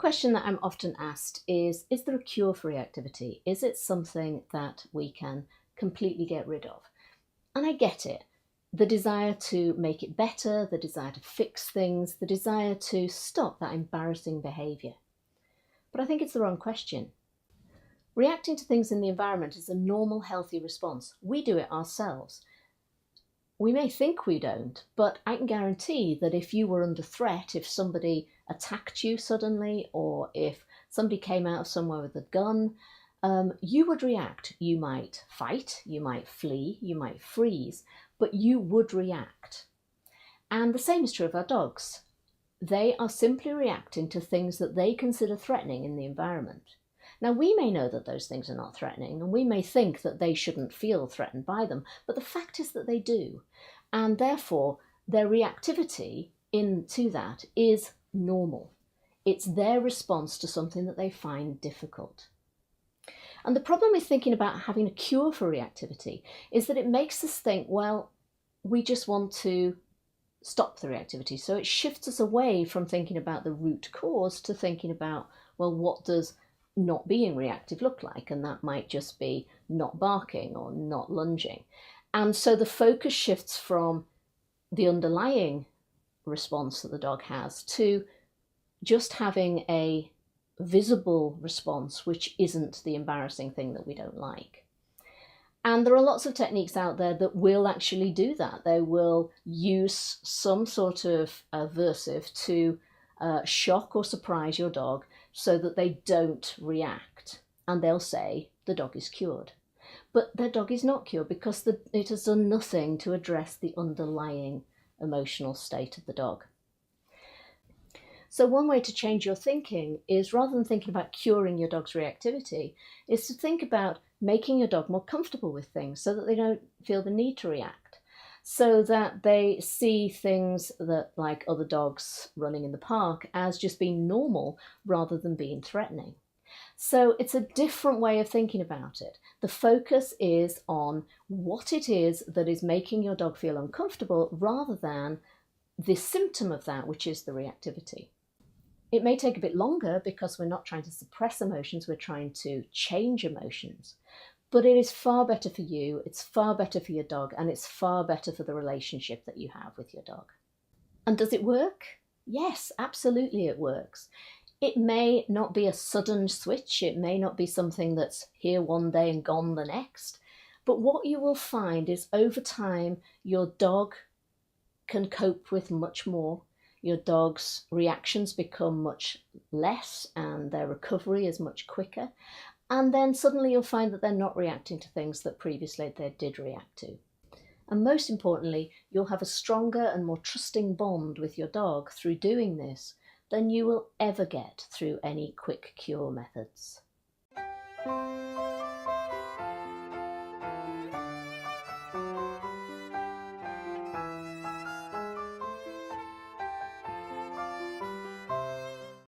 question that I'm often asked is there a cure for reactivity? Is it something that we can completely get rid of? And I get it. The desire to make it better, the desire to fix things, the desire to stop that embarrassing behaviour. But I think it's the wrong question. Reacting to things in the environment is a normal, healthy response. We do it ourselves. We may think we don't, but I can guarantee that if you were under threat, if somebody attacked you suddenly, or if somebody came out of somewhere with a gun, you would react. You might fight, you might flee, you might freeze, but you would react. And the same is true of our dogs. They are simply reacting to things that they consider threatening in the environment. Now, we may know that those things are not threatening, and we may think that they shouldn't feel threatened by them, but the fact is that they do. And therefore, their reactivity into that is normal. It's their response to something that they find difficult. And the problem with thinking about having a cure for reactivity is that it makes us think, well, we just want to stop the reactivity. So it shifts us away from thinking about the root cause to thinking about, well, what does not being reactive look like? And that might just be not barking or not lunging. And so the focus shifts from the underlying response that the dog has to just having a visible response, which isn't the embarrassing thing that we don't like. And there are lots of techniques out there that will actually do that. They will use some sort of aversive to shock or surprise your dog so that they don't react. And they'll say the dog is cured. But their dog is not cured because it has done nothing to address the underlying emotional state of the dog. So one way to change your thinking is, rather than thinking about curing your dog's reactivity, is to think about making your dog more comfortable with things so that they don't feel the need to react, so that they see things that, like other dogs running in the park, as just being normal rather than being threatening. So it's a different way of thinking about it. The focus is on what it is that is making your dog feel uncomfortable rather than the symptom of that, which is the reactivity. It may take a bit longer because we're not trying to suppress emotions, we're trying to change emotions. But it is far better for you, it's far better for your dog, and it's far better for the relationship that you have with your dog. And does it work? Yes, absolutely it works. It may not be a sudden switch, it may not be something that's here one day and gone the next, but what you will find is over time your dog can cope with much more. Your dog's reactions become much less and their recovery is much quicker. And then suddenly you'll find that they're not reacting to things that previously they did react to. And most importantly, you'll have a stronger and more trusting bond with your dog through doing this than you will ever get through any quick cure methods.